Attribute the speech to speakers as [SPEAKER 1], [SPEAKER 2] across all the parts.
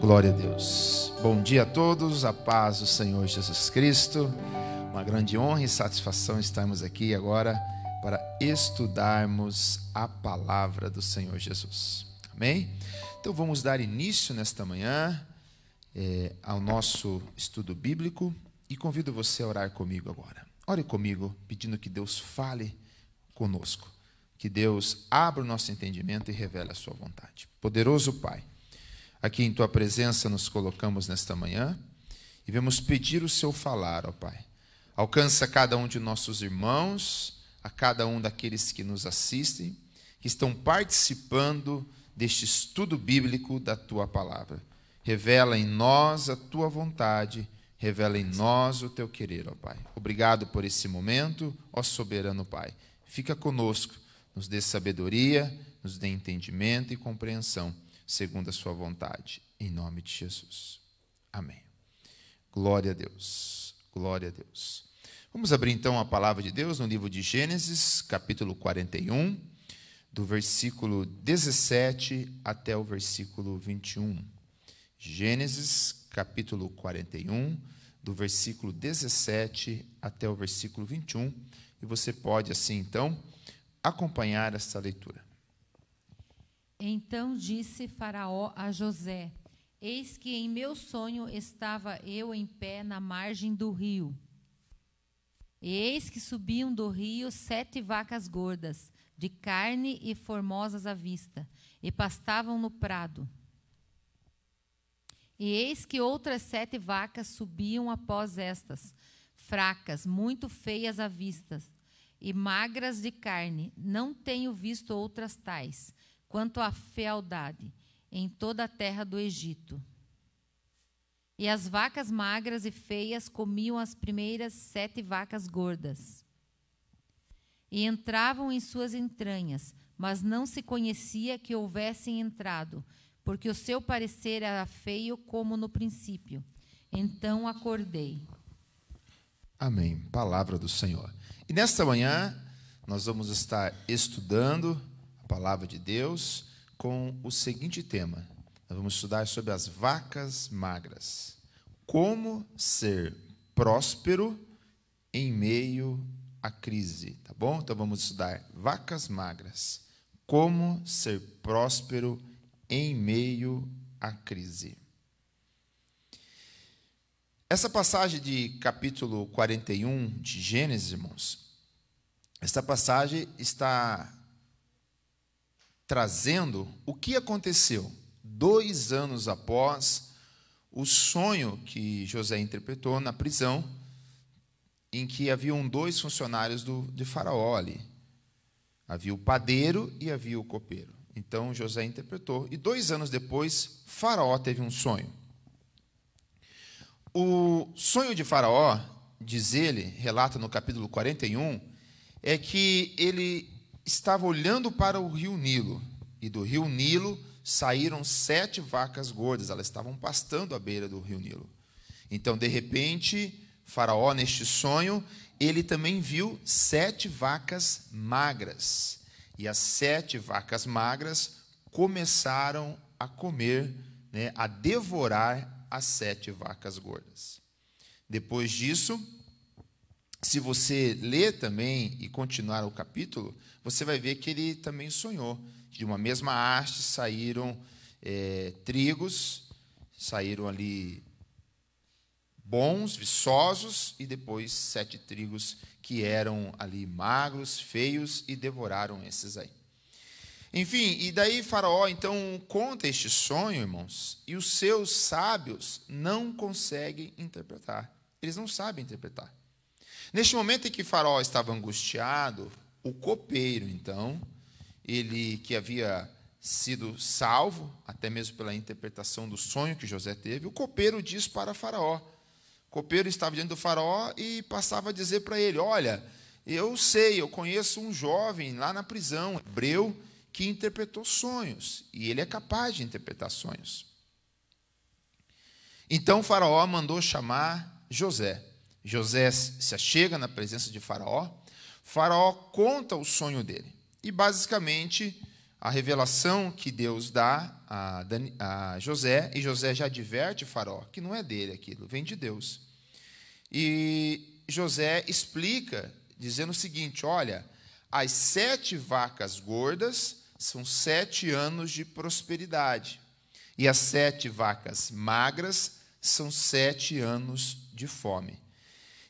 [SPEAKER 1] Glória a Deus. Bom dia a todos, a paz do Senhor Jesus Cristo. Uma grande honra e satisfação estarmos aqui agora para estudarmos a palavra do Senhor Jesus. Amém? Então vamos dar início nesta manhã ao nosso estudo bíblico e convido você a orar comigo agora. Ore comigo, pedindo que Deus fale conosco, que Deus abra o nosso entendimento e revele a sua vontade. Poderoso Pai, aqui em Tua presença nos colocamos nesta manhã e vamos pedir o Seu falar, ó Pai. Alcança cada um de nossos irmãos, a cada um daqueles que nos assistem, que estão participando deste estudo bíblico da Tua palavra. Revela em nós a Tua vontade, revela em nós o Teu querer, ó Pai. Obrigado por esse momento, ó soberano Pai. Fica conosco, nos dê sabedoria, nos dê entendimento e compreensão, segundo a sua vontade, em nome de Jesus. Amém. Glória a Deus, glória a Deus. Vamos abrir então a palavra de Deus no livro de Gênesis, capítulo 41, do versículo 17 até o versículo 21. Gênesis, capítulo 41, do versículo 17 até o versículo 21, e você pode assim então acompanhar esta leitura.
[SPEAKER 2] Então disse Faraó a José: Eis que em meu sonho estava eu em pé na margem do rio. E eis que subiam do rio 7 vacas gordas, de carne e formosas à vista, e pastavam no prado. E eis que outras 7 vacas subiam após estas, fracas, muito feias à vista, e magras de carne. Não tenho visto outras tais, quanto à fealdade, em toda a terra do Egito. E as vacas magras e feias comiam as primeiras 7 vacas gordas, e entravam em suas entranhas, mas não se conhecia que houvessem entrado, porque o seu parecer era feio como no princípio. Então acordei.
[SPEAKER 1] Amém. Palavra do Senhor. E nesta manhã nós vamos estar estudando a palavra de Deus com o seguinte tema. Nós vamos estudar sobre as vacas magras. Como ser próspero em meio à crise, tá bom? Então vamos estudar vacas magras. Como ser próspero em meio à crise. Essa passagem de capítulo 41 de Gênesis, irmãos, esta passagem está trazendo o que aconteceu 2 anos após o sonho que José interpretou na prisão, em que haviam 2 funcionários de Faraó ali. Havia o padeiro e havia o copeiro. Então José interpretou, e 2 anos depois, Faraó teve um sonho. O sonho de Faraó, diz ele, relata no capítulo 41, é que ele estava olhando para o rio Nilo, e do rio Nilo saíram 7 vacas gordas, elas estavam pastando à beira do rio Nilo. Então, de repente, Faraó, neste sonho, ele também viu 7 vacas magras, e as 7 vacas magras começaram a comer, a devorar as 7 vacas gordas. Depois disso, se você ler também e continuar o capítulo, você vai ver que ele também sonhou. De uma mesma haste saíram trigos, saíram ali bons, viçosos, e depois 7 trigos que eram ali magros, feios, e devoraram esses aí. Enfim, e daí Faraó então conta este sonho, irmãos, e os seus sábios não conseguem interpretar. Eles não sabem interpretar. Neste momento em que Faraó estava angustiado, o copeiro, então, ele que havia sido salvo, até mesmo pela interpretação do sonho que José teve, o copeiro diz para Faraó. O copeiro estava diante do Faraó e passava a dizer para ele: olha, eu sei, eu conheço um jovem lá na prisão, hebreu, que interpretou sonhos, e ele é capaz de interpretar sonhos. Então Faraó mandou chamar José. José se achega na presença de Faraó. Faraó conta o sonho dele. E basicamente a revelação que Deus dá a José, e José já adverte Faraó, que não é dele aquilo, vem de Deus. E José explica, dizendo o seguinte: olha, as 7 vacas gordas são 7 anos de prosperidade, e as 7 vacas magras são 7 anos de fome.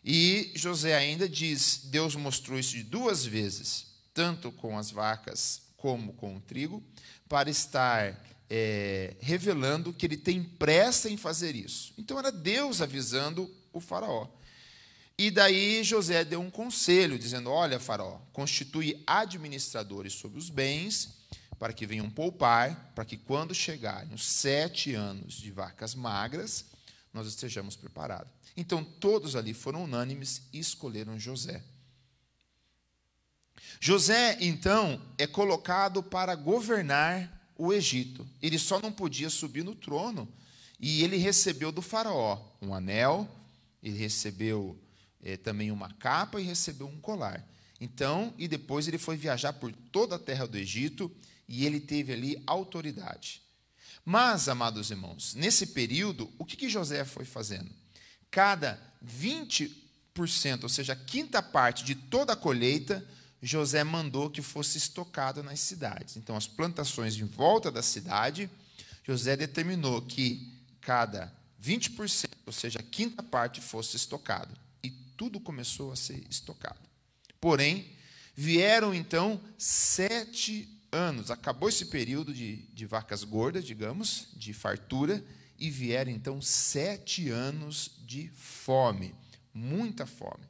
[SPEAKER 1] E José ainda diz: Deus mostrou isso de 2 vezes, tanto com as vacas como com o trigo, para estar revelando que ele tem pressa em fazer isso. Então era Deus avisando o Faraó. E daí José deu um conselho, dizendo: olha, Faraó, constitui administradores sobre os bens, para que venham poupar, para que quando chegarem os 7 anos de vacas magras, nós estejamos preparados. Então todos ali foram unânimes e escolheram José. José, então, é colocado para governar o Egito. Ele só não podia subir no trono, e ele recebeu do faraó um anel, ele recebeu também uma capa e recebeu um colar. Então, e depois ele foi viajar por toda a terra do Egito, e ele teve ali autoridade. Mas, amados irmãos, nesse período, o que José foi fazendo? Cada 20%, ou seja, a quinta parte de toda a colheita, José mandou que fosse estocado nas cidades. Então, as plantações em volta da cidade, José determinou que cada 20%, ou seja, a quinta parte, fosse estocado. E tudo começou a ser estocado. Porém, vieram então 7 anos. Acabou esse período de vacas gordas, digamos, de fartura, e vieram então 7 anos de fome, muita fome.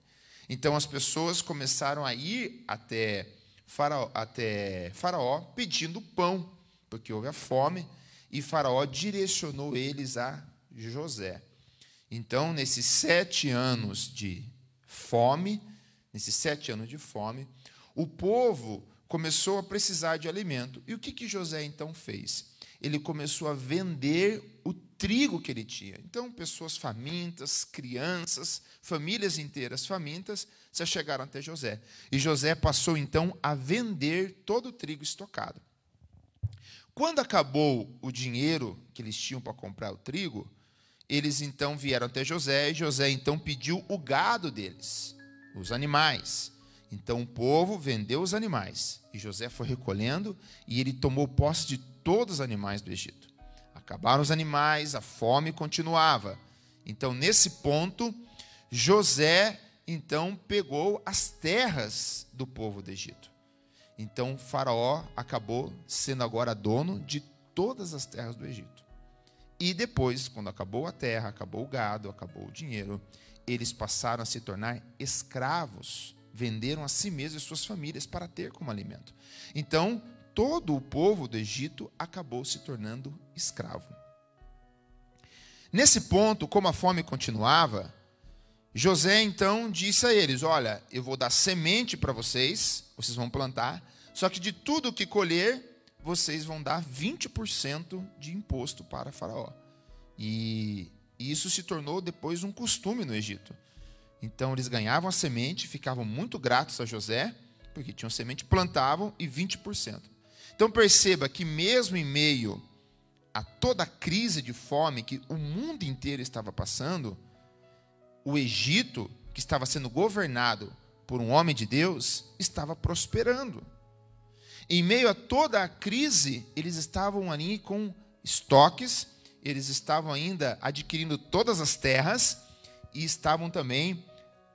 [SPEAKER 1] Então as pessoas começaram a ir até Faraó pedindo pão, porque houve a fome, e Faraó direcionou eles a José. Então, nesses 7 anos de fome, o povo começou a precisar de alimento. E o que José então fez? Ele começou a vender o trigo que ele tinha. Então, pessoas famintas, crianças, famílias inteiras famintas, se achegaram até José. E José passou, então, a vender todo o trigo estocado. Quando acabou o dinheiro que eles tinham para comprar o trigo, eles, então, vieram até José, e José, então, pediu o gado deles, os animais. Então, o povo vendeu os animais, e José foi recolhendo, e ele tomou posse de todos os animais do Egito. Acabaram os animais, a fome continuava. Então, nesse ponto, José, então, pegou as terras do povo do Egito. Então, Faraó acabou sendo agora dono de todas as terras do Egito. E depois, quando acabou a terra, acabou o gado, acabou o dinheiro, eles passaram a se tornar escravos, venderam a si mesmos e suas famílias para ter como alimento. Então, todo o povo do Egito acabou se tornando escravo. Nesse ponto, como a fome continuava, José então disse a eles: olha, eu vou dar semente para vocês vão plantar, só que de tudo que colher, vocês vão dar 20% de imposto para Faraó. E isso se tornou depois um costume no Egito. Então, eles ganhavam a semente, ficavam muito gratos a José, porque tinham semente, plantavam, e 20%. Então, perceba que mesmo em meio a toda a crise de fome que o mundo inteiro estava passando, o Egito, que estava sendo governado por um homem de Deus, estava prosperando. Em meio a toda a crise, eles estavam ali com estoques, eles estavam ainda adquirindo todas as terras e estavam também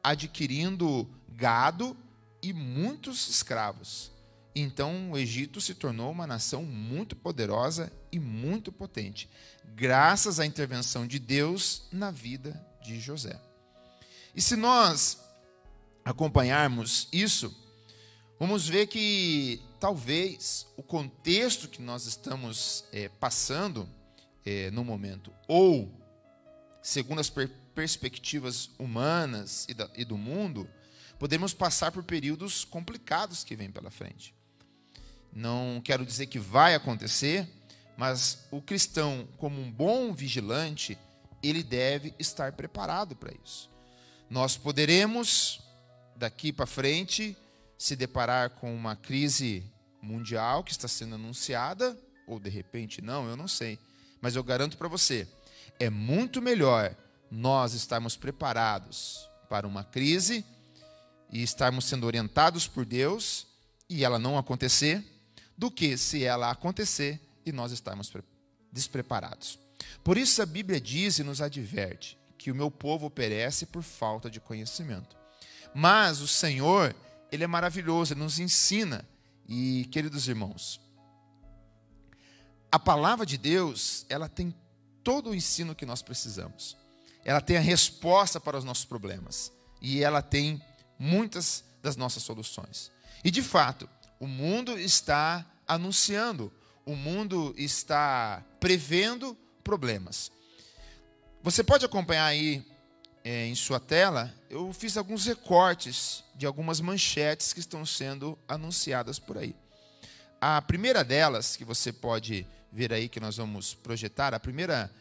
[SPEAKER 1] adquirindo gado e muitos escravos. Então, o Egito se tornou uma nação muito poderosa e muito potente, graças à intervenção de Deus na vida de José. E se nós acompanharmos isso, vamos ver que talvez o contexto que nós estamos passando no momento, ou segundo as perspectivas humanas e do mundo, podemos passar por períodos complicados que vêm pela frente. Não quero dizer que vai acontecer, mas o cristão, como um bom vigilante, ele deve estar preparado para isso. Nós poderemos, daqui para frente, se deparar com uma crise mundial que está sendo anunciada, ou de repente não, eu não sei. Mas eu garanto para você, é muito melhor nós estarmos preparados para uma crise e estarmos sendo orientados por Deus e ela não acontecer, do que se ela acontecer e nós estarmos despreparados. Por isso a Bíblia diz e nos adverte que o meu povo perece por falta de conhecimento. Mas o Senhor, Ele é maravilhoso, Ele nos ensina. E, queridos irmãos, a palavra de Deus, ela tem todo o ensino que nós precisamos. Ela tem a resposta para os nossos problemas. E ela tem muitas das nossas soluções. E, de fato, o mundo está anunciando, o mundo está prevendo problemas. Você pode acompanhar aí em sua tela, eu fiz alguns recortes de algumas manchetes que estão sendo anunciadas por aí. A primeira delas, que você pode ver aí, que nós vamos projetar, a primeira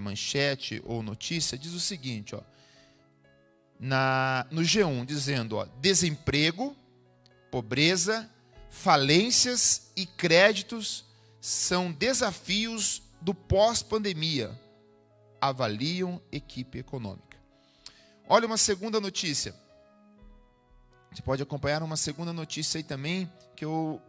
[SPEAKER 1] manchete ou notícia, diz o seguinte, ó, no G1, dizendo, ó, desemprego, pobreza, falências e créditos são desafios do pós-pandemia, avaliam equipe econômica. Olha uma segunda notícia. Você pode acompanhar uma segunda notícia aí também, que eu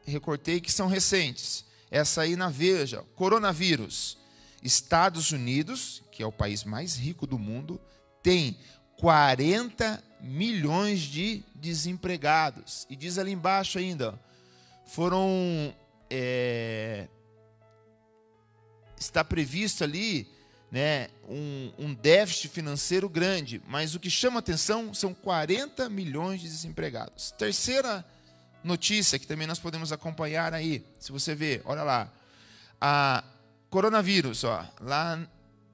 [SPEAKER 1] recortei, que são recentes. Essa aí na Veja, coronavírus. Estados Unidos, que é o país mais rico do mundo, tem 40 milhões de desempregados. E diz ali embaixo ainda, está previsto ali, né, um déficit financeiro grande, mas o que chama atenção são 40 milhões de desempregados. Terceira notícia que também nós podemos acompanhar aí, se você ver, olha lá, a coronavírus, ó, lá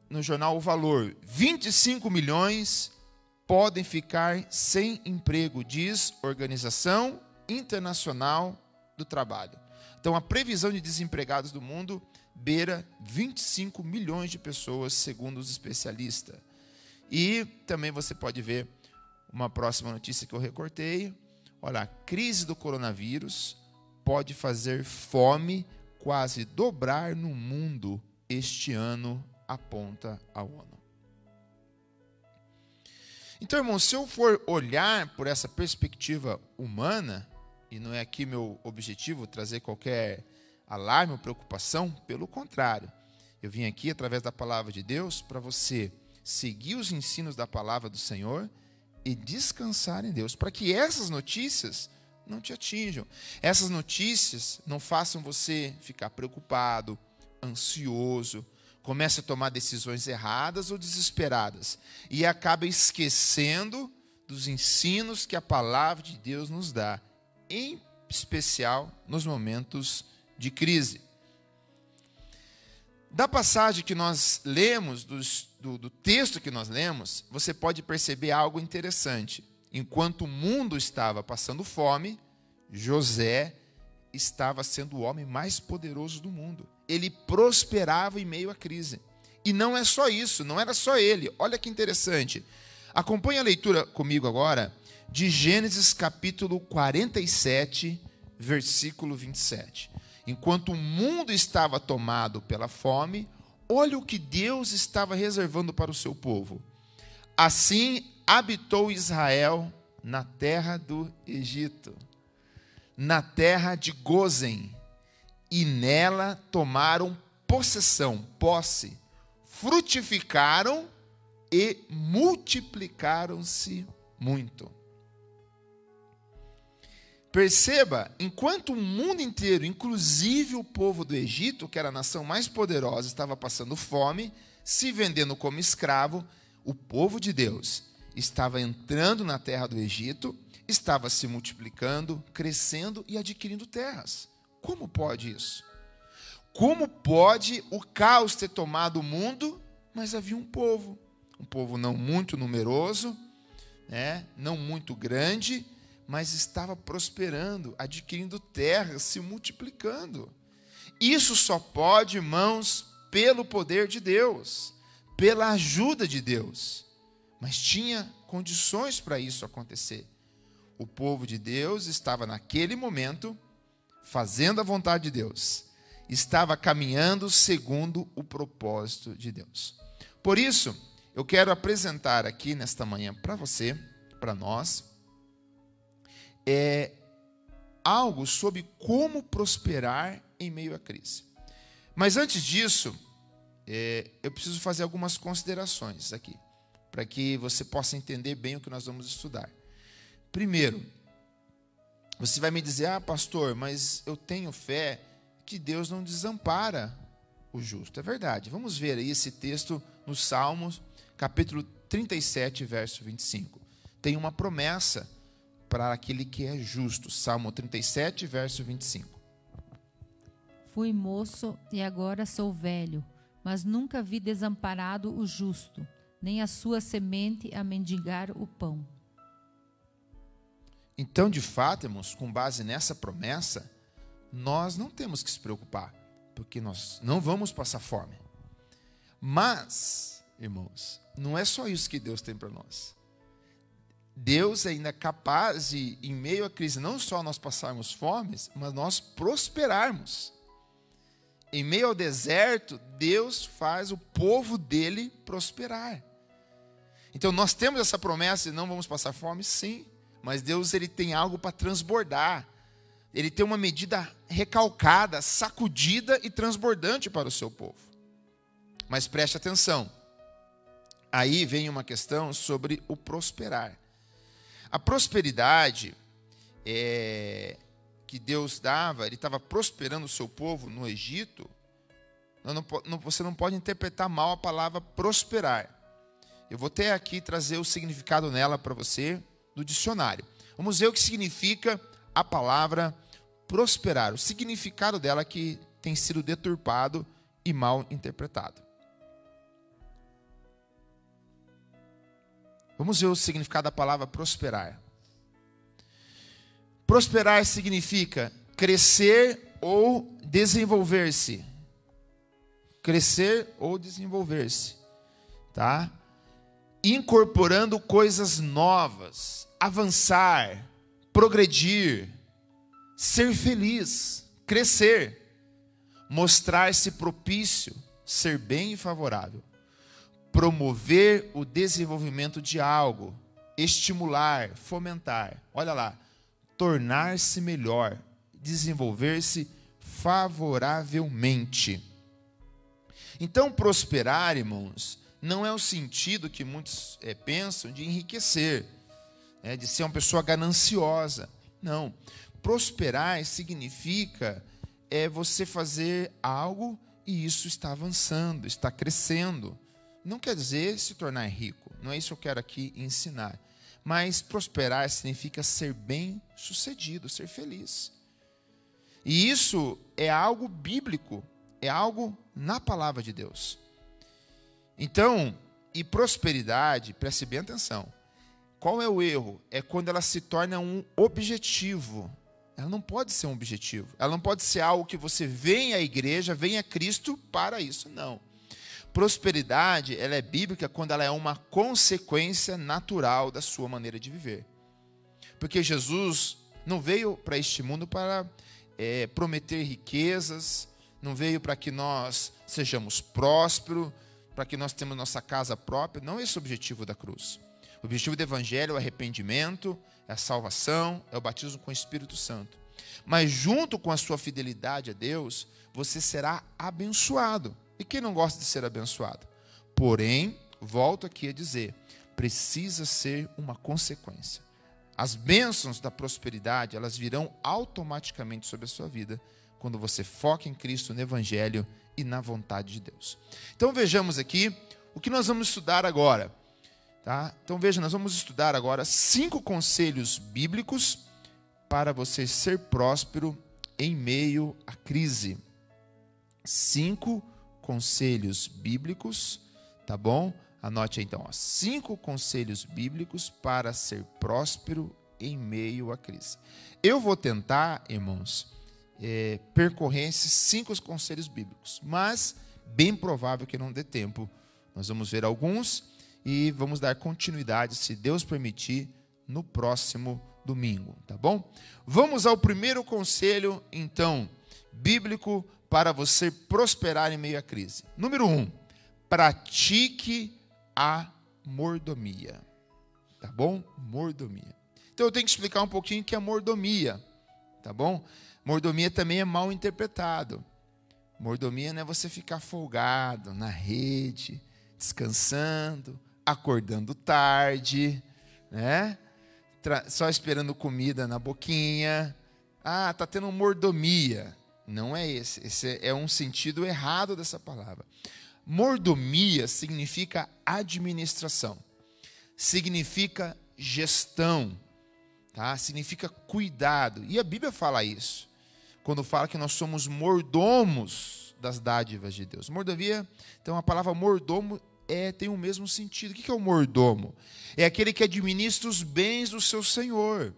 [SPEAKER 1] no jornal O Valor, 25 milhões podem ficar sem emprego, diz Organização Internacional do Trabalho. Então, a previsão de desempregados do mundo beira 25 milhões de pessoas, segundo os especialistas. E também você pode ver uma próxima notícia que eu recortei. Olha, a crise do coronavírus pode fazer fome quase dobrar no mundo este ano, aponta a ONU. Então, irmãos, se eu for olhar por essa perspectiva humana, e não é aqui meu objetivo trazer qualquer alarme ou preocupação, pelo contrário, eu vim aqui através da palavra de Deus para você seguir os ensinos da palavra do Senhor e descansar em Deus, para que essas notícias não te atinjam. Essas notícias não façam você ficar preocupado, ansioso, comece a tomar decisões erradas ou desesperadas e acaba esquecendo dos ensinos que a palavra de Deus nos dá, em especial nos momentos de crise. Da passagem que nós lemos, do texto que nós lemos, você pode perceber algo interessante. Enquanto o mundo estava passando fome, José estava sendo o homem mais poderoso do mundo. Ele prosperava em meio à crise. E não é só isso, não era só ele. Olha que interessante. Acompanhe a leitura comigo agora de Gênesis capítulo 47, versículo 27. Enquanto o mundo estava tomado pela fome, olha o que Deus estava reservando para o seu povo. Assim habitou Israel na terra do Egito, na terra de Gósen, e nela tomaram posse, frutificaram e multiplicaram-se muito. Perceba, enquanto o mundo inteiro, inclusive o povo do Egito, que era a nação mais poderosa, estava passando fome, se vendendo como escravo, o povo de Deus estava entrando na terra do Egito, estava se multiplicando, crescendo e adquirindo terras. Como pode isso? Como pode o caos ter tomado o mundo, mas havia um povo não muito numeroso, né, não muito grande, mas estava prosperando, adquirindo terras, se multiplicando. Isso só pode, irmãos, pelo poder de Deus, pela ajuda de Deus. Mas tinha condições para isso acontecer. O povo de Deus estava naquele momento fazendo a vontade de Deus, estava caminhando segundo o propósito de Deus. Por isso, eu quero apresentar aqui nesta manhã para você, para nós, algo sobre como prosperar em meio à crise. Mas antes disso, eu preciso fazer algumas considerações aqui, para que você possa entender bem o que nós vamos estudar. Primeiro, você vai me dizer, pastor, mas eu tenho fé que Deus não desampara o justo. É verdade. Vamos ver aí esse texto no Salmos, capítulo 37, verso 25. Tem uma promessa para aquele que é justo. Salmo 37, verso 25.
[SPEAKER 2] Fui moço e agora sou velho, mas nunca vi desamparado o justo, nem a sua semente a mendigar o pão.
[SPEAKER 1] Então, de fato, irmãos, com base nessa promessa, nós não temos que se preocupar, porque nós não vamos passar fome. Mas, irmãos, não é só isso que Deus tem para nós. Deus ainda é capaz de, em meio à crise, não só nós passarmos fome, mas nós prosperarmos. Em meio ao deserto, Deus faz o povo dele prosperar. Então, nós temos essa promessa de não vamos passar fome? Sim. Mas Deus, ele tem algo para transbordar. Ele tem uma medida recalcada, sacudida e transbordante para o seu povo. Mas preste atenção. Aí vem uma questão sobre o prosperar. A prosperidade que Deus dava, ele estava prosperando o seu povo no Egito. Você não pode interpretar mal a palavra prosperar. Eu vou até aqui trazer o significado nela para você do dicionário. Vamos ver o que significa a palavra prosperar, o significado dela que tem sido deturpado e mal interpretado. Vamos ver o significado da palavra prosperar. Prosperar significa crescer ou desenvolver-se. Crescer ou desenvolver-se, tá? Incorporando coisas novas, avançar, progredir, ser feliz, crescer, mostrar-se propício, ser bem e favorável, promover o desenvolvimento de algo, estimular, fomentar, olha lá, tornar-se melhor, desenvolver-se favoravelmente. Então, prosperar, irmãos, não é o sentido que muitos pensam de enriquecer, de ser uma pessoa gananciosa. Não. Prosperar significa você fazer algo e isso está avançando, está crescendo. Não quer dizer se tornar rico. Não é isso que eu quero aqui ensinar. Mas prosperar significa ser bem-sucedido, ser feliz. E isso é algo bíblico, é algo na palavra de Deus. Então, e prosperidade, preste bem atenção. Qual é o erro? É quando ela se torna um objetivo. Ela não pode ser um objetivo. Ela não pode ser algo que você vem à igreja, vem a Cristo para isso. Não. Prosperidade, ela é bíblica quando ela é uma consequência natural da sua maneira de viver. Porque Jesus não veio para este mundo para prometer riquezas, não veio para que nós sejamos prósperos, para que nós tenhamos nossa casa própria. Não é esse o objetivo da cruz. O objetivo do evangelho é o arrependimento, é a salvação, é o batismo com o Espírito Santo. Mas junto com a sua fidelidade a Deus, você será abençoado. E quem não gosta de ser abençoado? Porém, volto aqui a dizer, precisa ser uma consequência. As bênçãos da prosperidade, elas virão automaticamente sobre a sua vida, quando você foca em Cristo, no evangelho e na vontade de Deus. Então vejamos aqui o que nós vamos estudar agora. Tá? Então veja, nós vamos estudar agora 5 conselhos bíblicos para você ser próspero em meio à crise. 5 conselhos bíblicos, tá bom? Anote aí, então, 5 conselhos bíblicos para ser próspero em meio à crise. Eu vou tentar, irmãos, percorrer esses 5 conselhos bíblicos, mas bem provável que não dê tempo. Nós vamos ver alguns e vamos dar continuidade, se Deus permitir, no próximo domingo, tá bom? Vamos ao primeiro conselho, então, bíblico para você prosperar em meio à crise. Número 1, pratique a mordomia, tá bom? Mordomia. Então eu tenho que explicar um pouquinho o que é mordomia, tá bom? Mordomia também é mal interpretado. Mordomia não é você ficar folgado na rede, descansando, acordando tarde, né? Só esperando comida na boquinha. Ah, está tendo mordomia. Não é esse. Esse é um sentido errado dessa palavra. Mordomia significa administração. Significa gestão. Tá? Significa cuidado. E a Bíblia fala isso. Quando fala que nós somos mordomos das dádivas de Deus. Mordomia, então a palavra mordomo tem o mesmo sentido. O que é o mordomo? É aquele que administra os bens do seu senhor.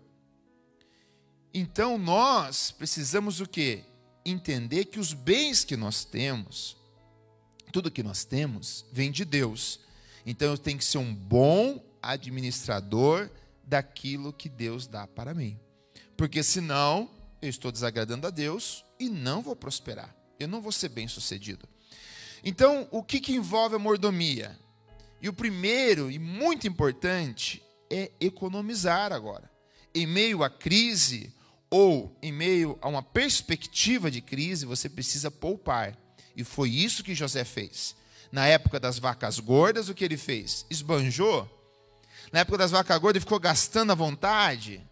[SPEAKER 1] Então nós precisamos o quê? Entender que os bens que nós temos, tudo que nós temos, vem de Deus. Então eu tenho que ser um bom administrador daquilo que Deus dá para mim. Porque senão eu estou desagradando a Deus e não vou prosperar. Eu não vou ser bem-sucedido. Então, o que envolve a mordomia? E o primeiro, e muito importante, é economizar agora. Em meio à crise, ou em meio a uma perspectiva de crise, você precisa poupar. E foi isso que José fez. Na época das vacas gordas, o que ele fez? Esbanjou. Na época das vacas gordas, ele ficou gastando à vontade.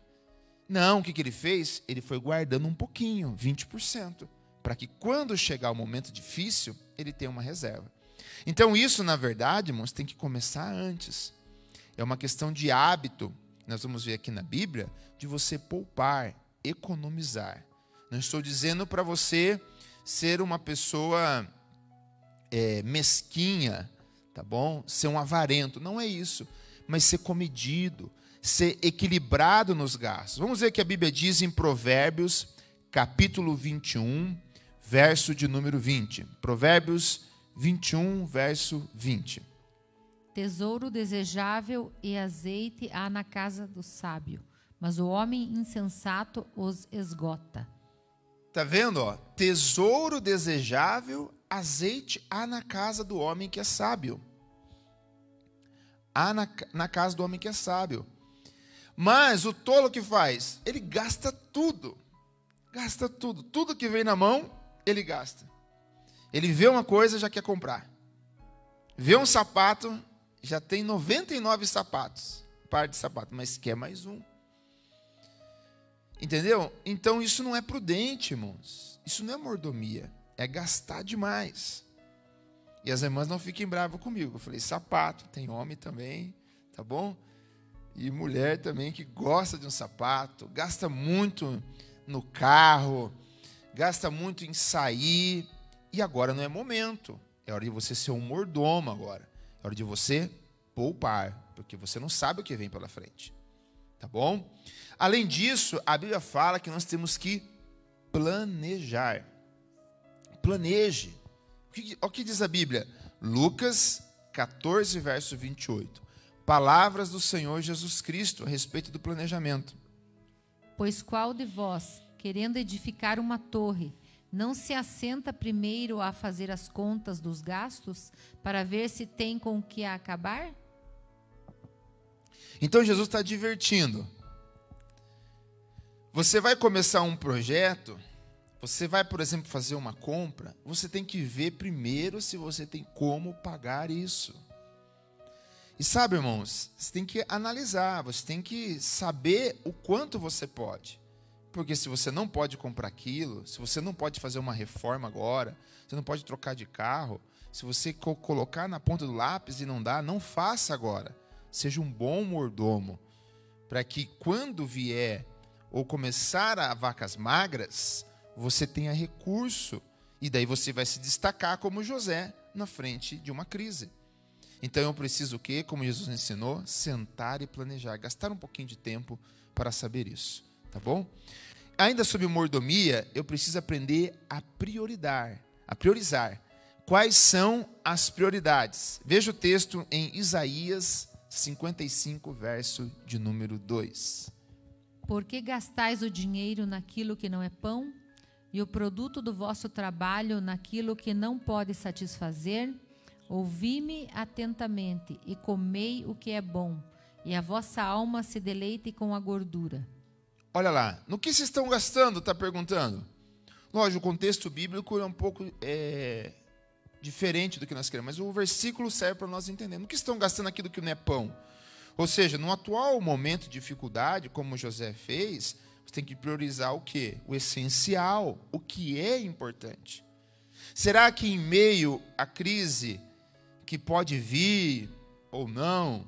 [SPEAKER 1] Não, o que ele fez? Ele foi guardando um pouquinho, 20%. Para que quando chegar o momento difícil, ele tenha uma reserva. Então isso, na verdade, irmãos, tem que começar antes. É uma questão de hábito, nós vamos ver aqui na Bíblia, de você poupar, economizar. Não estou dizendo para você ser uma pessoa mesquinha, tá bom? Ser um avarento, não é isso. Mas ser comedido, ser equilibrado nos gastos. Vamos ver o que a Bíblia diz em Provérbios, capítulo 21, verso de número 20. Provérbios 21, verso 20.
[SPEAKER 2] Tesouro desejável e azeite há na casa do sábio, mas o homem insensato os esgota.
[SPEAKER 1] Está vendo? Ó? Tesouro desejável, azeite há na casa do homem que é sábio. Há na casa do homem que é sábio. Mas o tolo que faz? Ele gasta tudo. Gasta tudo. Tudo que vem na mão, ele gasta. Ele vê uma coisa, já quer comprar. Vê um sapato, já tem 99 sapatos. Par de sapatos, mas quer mais um. Entendeu? Então isso não é prudente, irmãos. Isso não é mordomia. É gastar demais. E as irmãs não fiquem bravas comigo. Eu falei, sapato, tem homem também, tá bom? E mulher também que gosta de um sapato, gasta muito no carro, gasta muito em sair. E agora não é momento. É hora de você ser um mordomo agora. É hora de você poupar, porque você não sabe o que vem pela frente. Tá bom? Além disso, a Bíblia fala que nós temos que planejar. Planeje. O que diz a Bíblia? Lucas 14, verso 28. Palavras do Senhor Jesus Cristo a respeito do planejamento.
[SPEAKER 2] Pois qual de vós, querendo edificar uma torre, não se assenta primeiro a fazer as contas dos gastos, para ver se tem com o que acabar?
[SPEAKER 1] Então Jesus está divertindo. Você vai começar um projeto, você vai, por exemplo, fazer uma compra, você tem que ver primeiro se você tem como pagar isso. E sabe, irmãos, você tem que analisar, você tem que saber o quanto você pode. Porque se você não pode comprar aquilo, se você não pode fazer uma reforma agora, você não pode trocar de carro, se você colocar na ponta do lápis e não dá, não faça agora. Seja um bom mordomo, para que quando vier ou começar a vacas magras, você tenha recurso. E daí você vai se destacar como José na frente de uma crise. Então eu preciso o quê? Como Jesus ensinou, sentar e planejar, gastar um pouquinho de tempo para saber isso, tá bom? Ainda sobre mordomia, eu preciso aprender a priorizar. Quais são as prioridades? Veja o texto em Isaías 55, verso de número 2.
[SPEAKER 2] por que gastais o dinheiro naquilo que não é pão, e o produto do vosso trabalho naquilo que não pode satisfazer? Ouvi-me atentamente, e comei o que é bom, e a vossa alma se deleite com a gordura.
[SPEAKER 1] Olha lá, no que vocês estão gastando, está perguntando. Lógico, o contexto bíblico é um pouco diferente do que nós queremos, mas o versículo serve para nós entendermos. No que estão gastando aquilo que não é pão? Ou seja, no atual momento de dificuldade, como José fez, você tem que priorizar o quê? O essencial, o que é importante. Será que em meio à crise que pode vir ou não,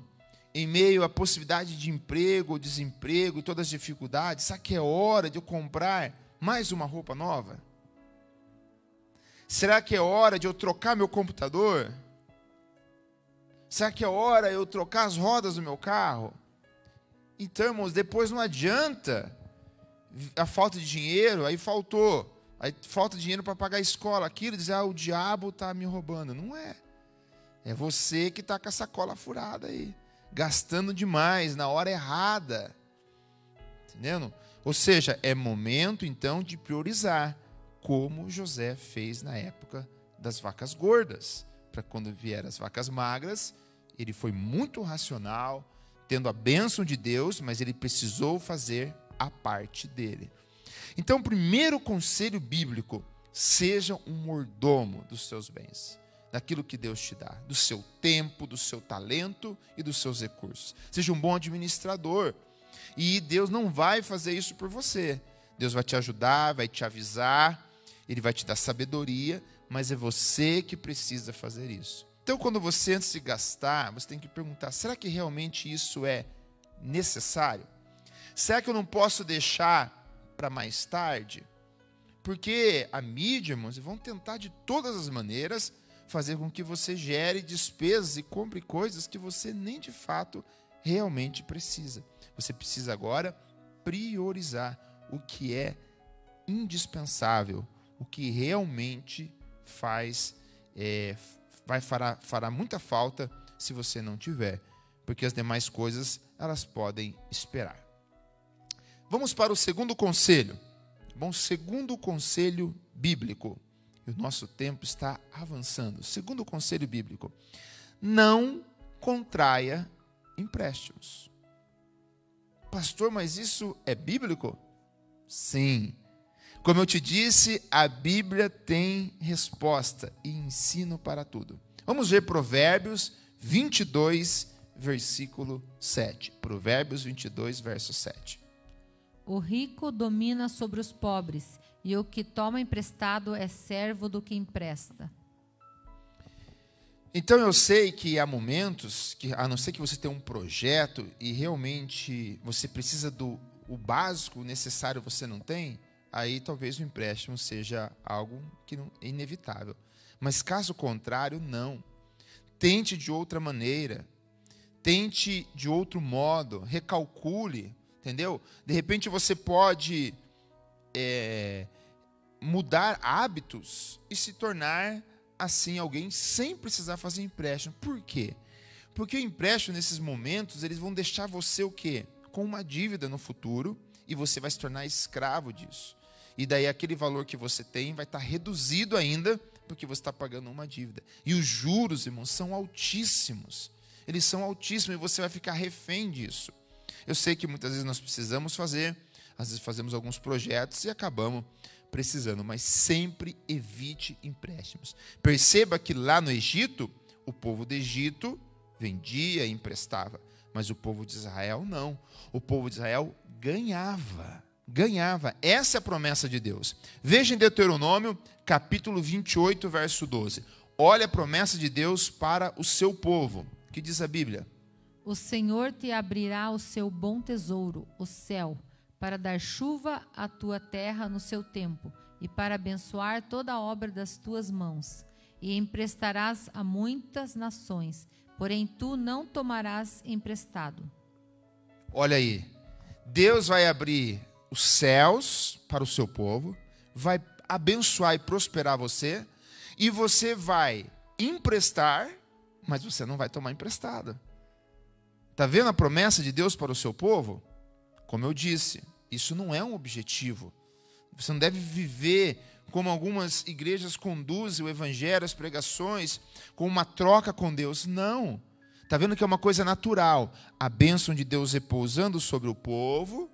[SPEAKER 1] em meio à possibilidade de emprego ou desemprego e todas as dificuldades, será que é hora de eu comprar mais uma roupa nova? Será que é hora de eu trocar meu computador? Será que é hora de eu trocar as rodas do meu carro? Então, irmãos, depois não adianta a falta de dinheiro, aí falta dinheiro para pagar a escola, aquilo, dizer, o diabo está me roubando. Não é. É você que está com a sacola furada aí, gastando demais, na hora errada. Entendendo? Ou seja, é momento, então, de priorizar, como José fez na época das vacas gordas. Para quando vieram as vacas magras, ele foi muito racional, tendo a bênção de Deus, mas ele precisou fazer a parte dele. Então, primeiro conselho bíblico, seja um mordomo dos seus bens, daquilo que Deus te dá, do seu tempo, do seu talento e dos seus recursos. Seja um bom administrador. E Deus não vai fazer isso por você. Deus vai te ajudar, vai te avisar, Ele vai te dar sabedoria, mas é você que precisa fazer isso. Então, quando você, antes de gastar, você tem que perguntar, será que realmente isso é necessário? Será que eu não posso deixar para mais tarde? Porque a mídia, irmãos, vão tentar de todas as maneiras fazer com que você gere despesas e compre coisas que você nem de fato realmente precisa. Você precisa agora priorizar o que é indispensável, o que realmente fará muita falta se você não tiver, porque as demais coisas elas podem esperar. Vamos para o segundo conselho. Bom, segundo conselho bíblico. E o nosso tempo está avançando. Segundo conselho bíblico: não contraia empréstimos. Pastor, mas isso é bíblico? Sim. Como eu te disse, a Bíblia tem resposta e ensino para tudo. Vamos ver Provérbios 22, versículo 7. Provérbios 22, verso 7.
[SPEAKER 2] O rico domina sobre os pobres, e o que toma emprestado é servo do que empresta.
[SPEAKER 1] Então eu sei que há momentos que, a não ser que você tenha um projeto e realmente você precisa do básico necessário, você não tem, aí talvez o empréstimo seja algo que é inevitável. Mas caso contrário, não. Tente de outra maneira, tente de outro modo, recalcule, entendeu? De repente você pode mudar hábitos e se tornar assim alguém sem precisar fazer empréstimo. Por quê? Porque o empréstimo nesses momentos, eles vão deixar você o quê? Com uma dívida no futuro, e você vai se tornar escravo disso. E daí aquele valor que você tem vai estar reduzido ainda, porque você está pagando uma dívida. E os juros, irmãos, são altíssimos. Eles são altíssimos e você vai ficar refém disso. Eu sei que muitas vezes nós precisamos fazer, às vezes fazemos alguns projetos e acabamos precisando, mas sempre evite empréstimos. Perceba que lá no Egito, o povo do Egito vendia e emprestava, mas o povo de Israel não. O povo de Israel ganhava. Essa é a promessa de Deus. Veja em Deuteronômio, capítulo 28, verso 12. Olha a promessa de Deus para o seu povo. O que diz a Bíblia?
[SPEAKER 2] O Senhor te abrirá o seu bom tesouro, o céu, para dar chuva à tua terra no seu tempo, e para abençoar toda a obra das tuas mãos. E emprestarás a muitas nações, porém tu não tomarás emprestado.
[SPEAKER 1] Olha aí, Deus vai abrir os céus para o seu povo, vai abençoar e prosperar você, e você vai emprestar, mas você não vai tomar emprestado. Está vendo a promessa de Deus para o seu povo? Como eu disse, Isso não é um objetivo. Você não deve viver como algumas igrejas conduzem o evangelho, as pregações, com uma troca com Deus. Não. Está vendo que é uma coisa natural. A bênção de Deus repousando sobre o povo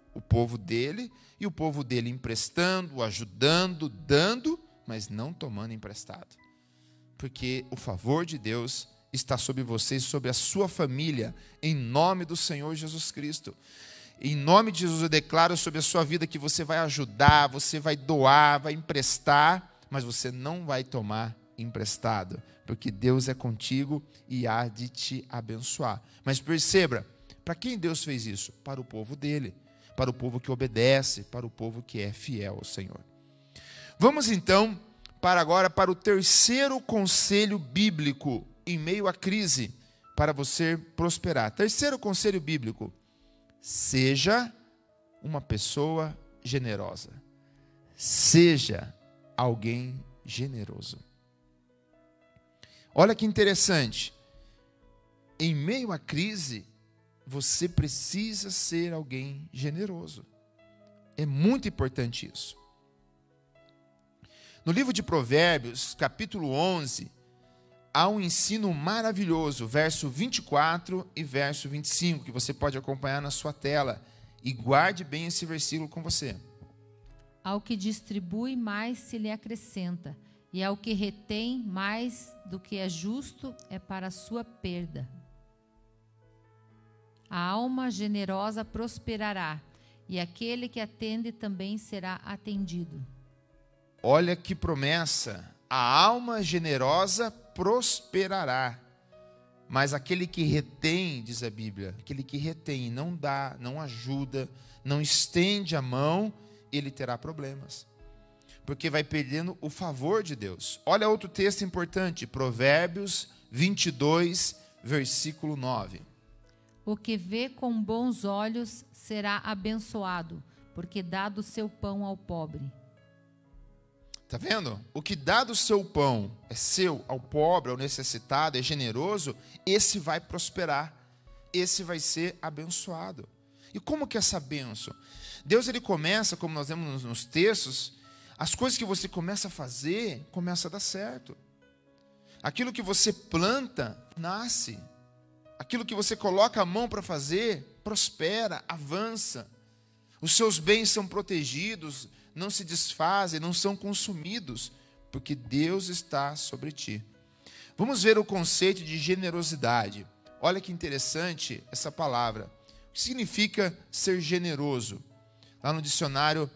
[SPEAKER 1] dele, e o povo dele emprestando, ajudando, dando, mas não tomando emprestado. Porque o favor de Deus está sobre vocês, sobre a sua família, em nome do Senhor Jesus Cristo. Em nome de Jesus eu declaro sobre a sua vida que você vai ajudar, você vai doar, vai emprestar, mas você não vai tomar emprestado, porque Deus é contigo e há de te abençoar. Mas perceba, para quem Deus fez isso? Para o povo dele, para o povo que obedece, para o povo que é fiel ao Senhor. Vamos então agora para o terceiro conselho bíblico em meio à crise, para você prosperar. Terceiro conselho bíblico: seja uma pessoa generosa. Seja alguém generoso. Olha que interessante. Em meio à crise, você precisa ser alguém generoso. É muito importante isso. No livro de Provérbios, capítulo 11, há um ensino maravilhoso, verso 24 e verso 25, que você pode acompanhar na sua tela. E guarde bem esse versículo com você.
[SPEAKER 2] Ao que distribui, mais se lhe acrescenta, e ao que retém, mais do que é justo, é para a sua perda. A alma generosa prosperará, e aquele que atende também será atendido.
[SPEAKER 1] Olha que promessa! A alma generosa prosperará, mas aquele que retém, diz a Bíblia, aquele que retém, não dá, não ajuda, não estende a mão, ele terá problemas, porque vai perdendo o favor de Deus. Olha outro texto importante, Provérbios 22, versículo 9.
[SPEAKER 2] O que vê com bons olhos será abençoado, porque dá do seu pão ao pobre.
[SPEAKER 1] Está vendo? O que dá do seu pão é seu, ao pobre, ao necessitado, é generoso, esse vai prosperar, esse vai ser abençoado. E como que é essa bênção? Deus, ele começa, como nós vemos nos textos, as coisas que você começa a fazer, começa a dar certo. Aquilo que você planta, nasce. Aquilo que você coloca a mão para fazer, prospera, avança. Os seus bens são protegidos, não se desfazem, não são consumidos, porque Deus está sobre ti. Vamos ver o conceito de generosidade. Olha que interessante essa palavra. O que significa ser generoso? Lá no dicionário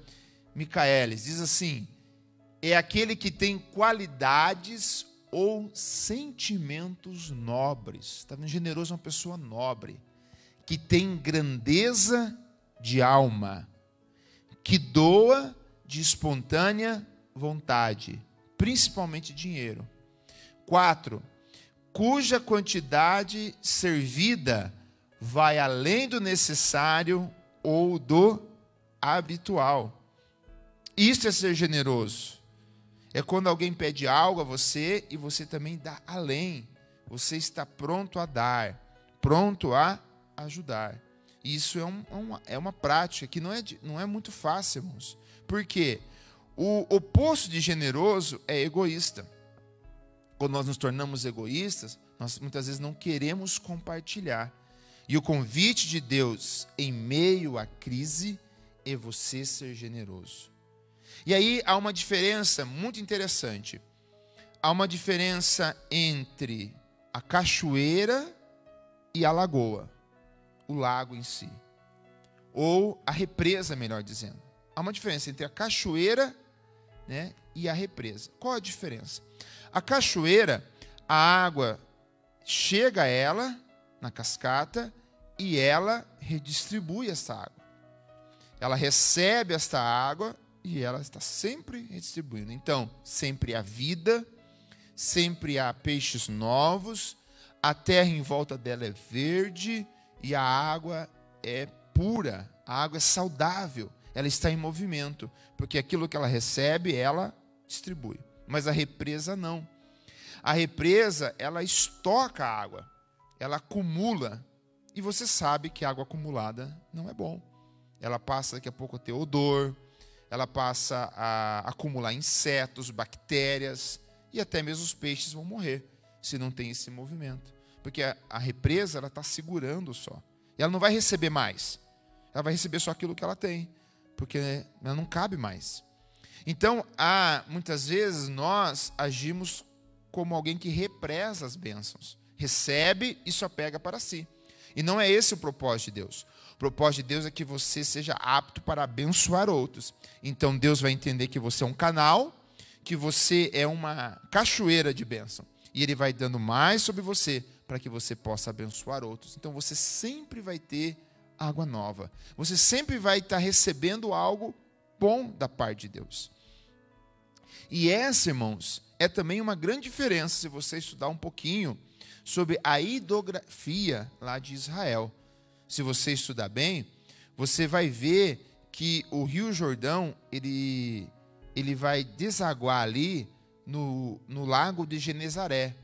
[SPEAKER 1] Michaelis, diz assim: é aquele que tem qualidades ou sentimentos nobres. Está vendo? Generoso é uma pessoa nobre, que tem grandeza de alma, que doa de espontânea vontade, principalmente dinheiro. 4, cuja quantidade servida vai além do necessário ou do habitual. Isso é ser generoso. É quando alguém pede algo a você e você também dá além. Você está pronto a dar, pronto a ajudar. Isso é uma prática que não é muito fácil, irmãos. Por quê? O oposto de generoso é egoísta. Quando nós nos tornamos egoístas, nós muitas vezes não queremos compartilhar. E o convite de Deus em meio à crise é você ser generoso. E aí há uma diferença muito interessante. Há uma diferença entre a cachoeira e a lagoa, o lago em si, ou a represa, melhor dizendo. Há uma diferença entre a cachoeira, né, e a represa. Qual a diferença? A cachoeira, a água chega a ela na cascata e ela redistribui essa água. Ela recebe esta água e ela está sempre redistribuindo. Então, sempre há vida, sempre há peixes novos, a terra em volta dela é verde e a água é pura, a água é saudável, ela está em movimento, porque aquilo que ela recebe, ela distribui. Mas a represa não. A represa, ela estoca a água, ela acumula, e você sabe que água acumulada não é bom. ela passa daqui a pouco a ter odor, ela passa a acumular insetos, bactérias, e até mesmo os peixes vão morrer se não tem esse movimento. Porque a represa ela está segurando só. E ela não vai receber mais. Ela vai receber só aquilo que ela tem, porque ela não cabe mais. Então, muitas vezes, nós agimos como alguém que represa as bênçãos. Recebe e só pega para si. E não é esse o propósito de Deus. O propósito de Deus é que você seja apto para abençoar outros. Então, Deus vai entender que você é um canal, que você é uma cachoeira de bênção. E Ele vai dando mais sobre você para que você possa abençoar outros. Então, você sempre vai ter água nova. Você sempre vai estar recebendo algo bom da parte de Deus. E essa, irmãos, é também uma grande diferença se você estudar um pouquinho sobre a hidrografia lá de Israel. Se você estudar bem, você vai ver que o Rio Jordão, ele vai desaguar ali no lago de Genezaré.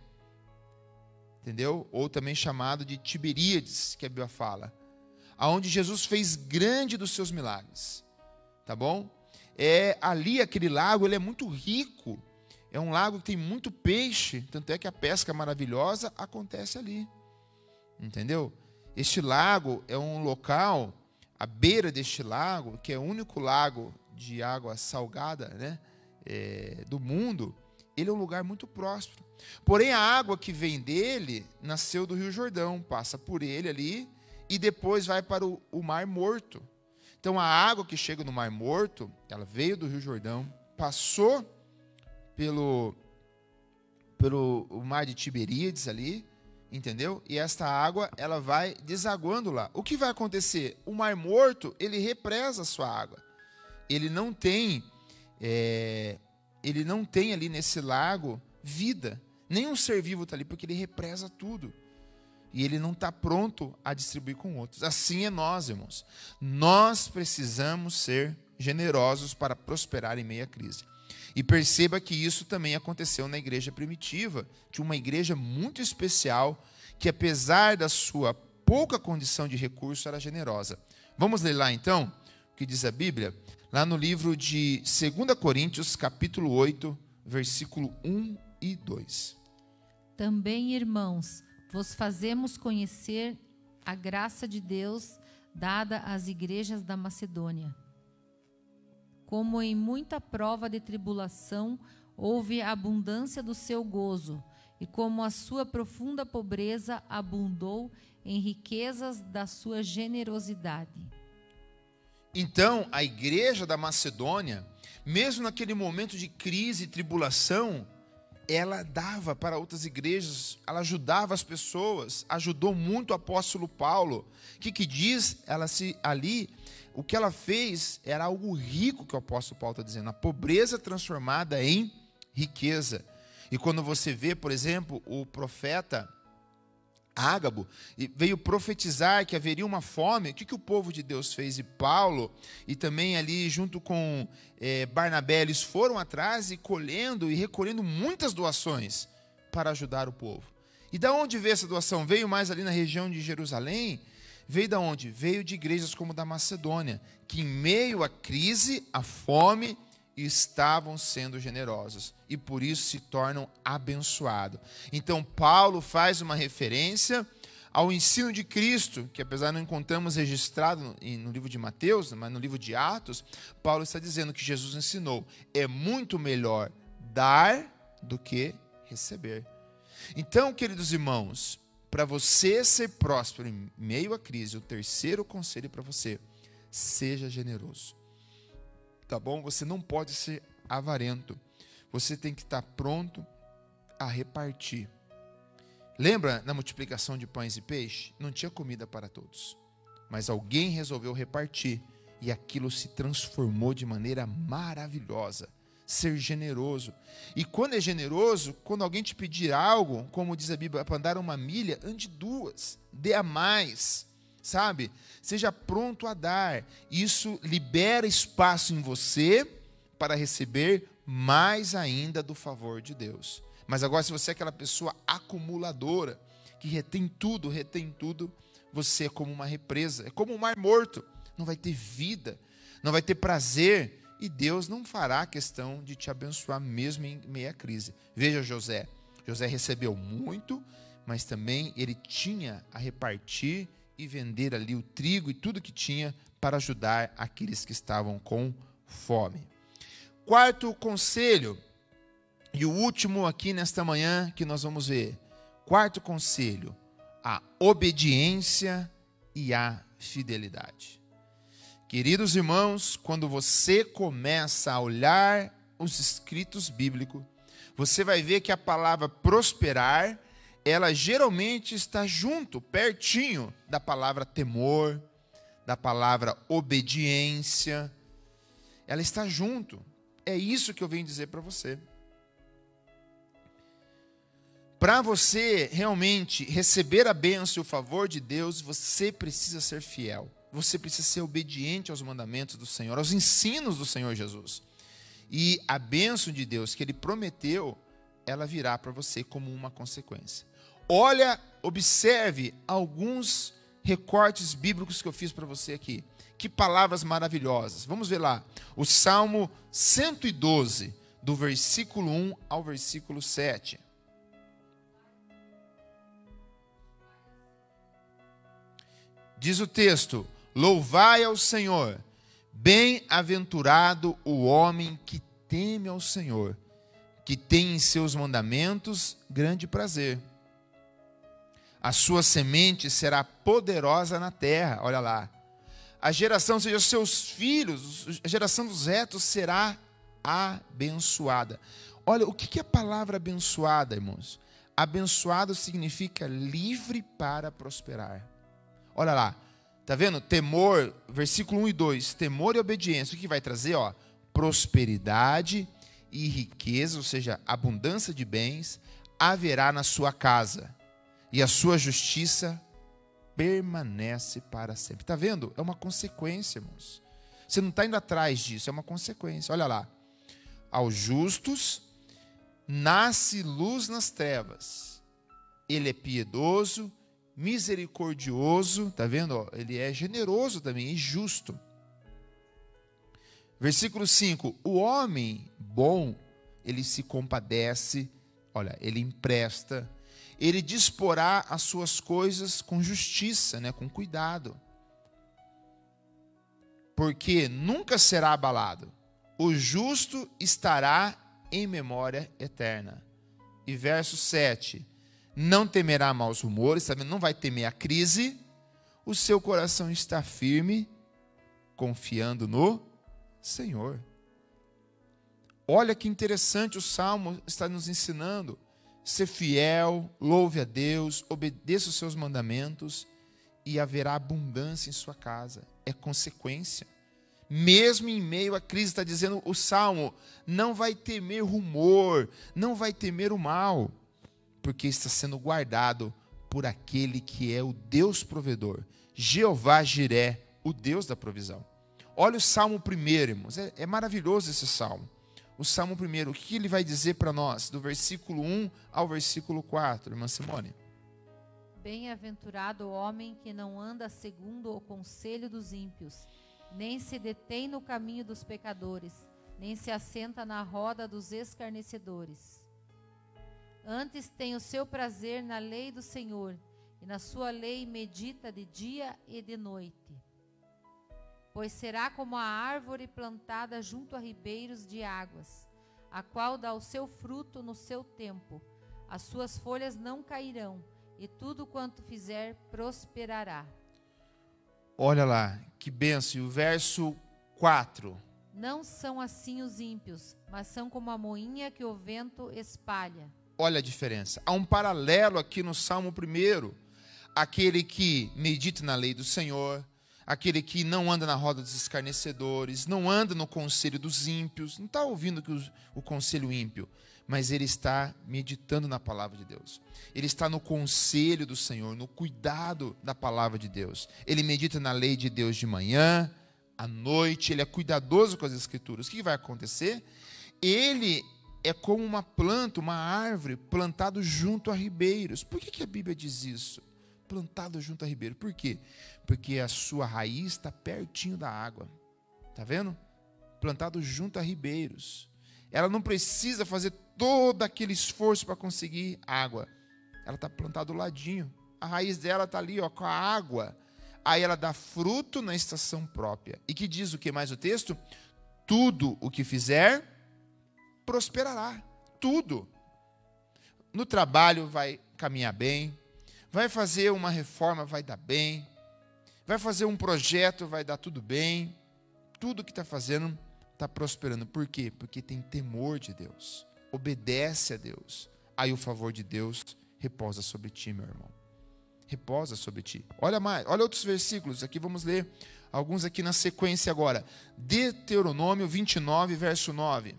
[SPEAKER 1] Entendeu? Ou também chamado de Tiberíades, que a Bíblia fala. Aonde Jesus fez grande dos seus milagres. Tá bom? Ali, aquele lago, ele é muito rico. É um lago que tem muito peixe. Tanto é que a pesca maravilhosa acontece ali. Entendeu? Este lago é um local, à beira deste lago, que é o único lago de água salgada, né, do mundo, ele é um lugar muito próspero. Porém, a água que vem dele nasceu do Rio Jordão, passa por ele ali e depois vai para o Mar Morto. Então, a água que chega no Mar Morto, ela veio do Rio Jordão, passou pelo o Mar de Tiberíades ali, entendeu? E esta água, ela vai desaguando lá. O que vai acontecer? O Mar Morto, ele represa a sua água. Ele não tem ali nesse lago vida. Nenhum ser vivo está ali, porque ele represa tudo. E ele não está pronto a distribuir com outros. Assim é nós, irmãos. Nós precisamos ser generosos para prosperar em meio à crise. E perceba que isso também aconteceu na igreja primitiva, de uma igreja muito especial, que apesar da sua pouca condição de recurso, era generosa. Vamos ler lá então o que diz a Bíblia? Lá no livro de 2 Coríntios, capítulo 8, versículo 1 e 2.
[SPEAKER 2] Também, irmãos, vos fazemos conhecer a graça de Deus dada às igrejas da Macedônia. Como em muita prova de tribulação houve abundância do seu gozo, e como a sua profunda pobreza abundou em riquezas da sua generosidade.
[SPEAKER 1] Então, a igreja da Macedônia, mesmo naquele momento de crise e tribulação, ela dava para outras igrejas, ela ajudava as pessoas, ajudou muito o apóstolo Paulo. O que diz? O que ela fez era algo rico, que o apóstolo Paulo está dizendo, a pobreza transformada em riqueza. E quando você vê, por exemplo, o profeta Ágabo veio profetizar que haveria uma fome, o que o povo de Deus fez? E Paulo, e também ali junto com Barnabé, eles foram atrás e colhendo e recolhendo muitas doações para ajudar o povo. E da onde veio essa doação? Veio mais ali na região de Jerusalém? Veio da onde? Veio de igrejas como da Macedônia, que em meio à crise, à fome, estavam sendo generosos e por isso se tornam abençoados. Então Paulo faz uma referência ao ensino de Cristo, que apesar de não encontramos registrado no livro de Mateus, mas no livro de Atos, Paulo está dizendo que Jesus ensinou, é muito melhor dar do que receber. Então, queridos irmãos, para você ser próspero em meio à crise, o terceiro conselho para você, seja generoso. Tá bom? Você não pode ser avarento. Você tem que estar pronto a repartir. Lembra na multiplicação de pães e peixes? Não tinha comida para todos. Mas alguém resolveu repartir. E aquilo se transformou de maneira maravilhosa. Ser generoso. E quando é generoso, quando alguém te pedir algo, como diz a Bíblia, para andar uma milha, ande 2. Dê a mais. Sabe? Seja pronto a dar. Isso libera espaço em você para receber mais ainda do favor de Deus. Mas agora, se você é aquela pessoa acumuladora, que retém tudo, você é como uma represa, é como um mar morto. não vai ter vida, não vai ter prazer, e Deus não fará questão de te abençoar mesmo em meia crise. Veja José. José recebeu muito, mas também ele tinha a repartir e vender ali o trigo e tudo que tinha para ajudar aqueles que estavam com fome. Quarto conselho, e o último aqui nesta manhã que nós vamos ver. Quarto conselho, a obediência e a fidelidade. Queridos irmãos, quando você começa a olhar os escritos bíblicos, você vai ver que a palavra prosperar, ela geralmente está junto, pertinho da palavra temor, da palavra obediência. Ela está junto. É isso que eu venho dizer para você. Para você realmente receber a bênção e o favor de Deus, você precisa ser fiel. Você precisa ser obediente aos mandamentos do Senhor, aos ensinos do Senhor Jesus. E a bênção de Deus que Ele prometeu, ela virá para você como uma consequência. Olha, observe alguns recortes bíblicos que eu fiz para você aqui. Que palavras maravilhosas. Vamos ver lá. O Salmo 112, do versículo 1 ao versículo 7. Diz o texto: louvai ao Senhor, bem-aventurado o homem que teme ao Senhor, que tem em seus mandamentos grande prazer. A sua semente será poderosa na terra, olha lá. A geração, ou seja, os seus filhos, a geração dos retos será abençoada. Olha, o que é a palavra abençoada, irmãos? Abençoado significa livre para prosperar. Olha lá, tá vendo? Temor, versículo 1 e 2, temor e obediência, o que vai trazer? Ó, prosperidade e riqueza, ou seja, abundância de bens, haverá na sua casa, e a sua justiça permanece para sempre. Está vendo? É uma consequência, irmãos. Você não está indo atrás disso, é uma consequência. Olha lá. Aos justos nasce luz nas trevas. Ele é piedoso, misericordioso, está vendo? Ele é generoso também e justo. Versículo 5. O homem bom, ele se compadece, olha, ele empresta, ele disporá as suas coisas com justiça, né, com cuidado. Porque nunca será abalado. O justo estará em memória eterna. E verso 7. Não temerá maus rumores, sabe? Não vai temer a crise. O seu coração está firme, confiando no Senhor. Olha que interessante, o Salmo está nos ensinando. Ser fiel, louve a Deus, obedeça os seus mandamentos e haverá abundância em sua casa. É consequência. Mesmo em meio à crise, está dizendo o Salmo, não vai temer rumor, não vai temer o mal, porque está sendo guardado por aquele que é o Deus provedor. Jeová Jiré, o Deus da provisão. Olha o Salmo 1, irmãos, é maravilhoso esse Salmo. O Salmo 1, o que ele vai dizer para nós? Do versículo 1 ao versículo 4, irmã Simone.
[SPEAKER 2] Bem-aventurado o homem que não anda segundo o conselho dos ímpios, nem se detém no caminho dos pecadores, nem se assenta na roda dos escarnecedores. Antes tem o seu prazer na lei do Senhor, e na sua lei medita de dia e de noite. Pois será como a árvore plantada junto a ribeiros de águas, a qual dá o seu fruto no seu tempo. As suas folhas não cairão, e tudo quanto fizer prosperará.
[SPEAKER 1] Olha lá, que bênção. E o verso 4.
[SPEAKER 2] Não são assim os ímpios, mas são como a moinha que o vento espalha.
[SPEAKER 1] Olha a diferença. Há um paralelo aqui no Salmo 1. Aquele que medita na lei do Senhor, aquele que não anda na roda dos escarnecedores, não anda no conselho dos ímpios, não está ouvindo o conselho ímpio, mas ele está meditando na palavra de Deus. Ele está no conselho do Senhor, no cuidado da palavra de Deus. Ele medita na lei de Deus de manhã, à noite, ele é cuidadoso com as Escrituras. O que vai acontecer? Ele é como uma planta, uma árvore plantada junto a ribeiros. Por que a Bíblia diz isso? plantado junto a ribeiro. Por quê? Porque a sua raiz está pertinho da água. Está vendo? Plantado junto a ribeiros. Ela não precisa fazer todo aquele esforço para conseguir água. Ela está plantada do ladinho. A raiz dela está ali, ó, com a água. Aí ela dá fruto na estação própria. E que diz o que mais o texto? Tudo o que fizer, prosperará. Tudo. No trabalho vai caminhar bem. Vai fazer uma reforma, vai dar bem. Vai fazer um projeto, vai dar tudo bem. Tudo que está fazendo está prosperando. Por quê? Porque tem temor de Deus. Obedece a Deus. Aí o favor de Deus repousa sobre ti, meu irmão. Repousa sobre ti. Olha mais, olha outros versículos. Aqui vamos ler alguns aqui na sequência agora. Deuteronômio 29, verso 9.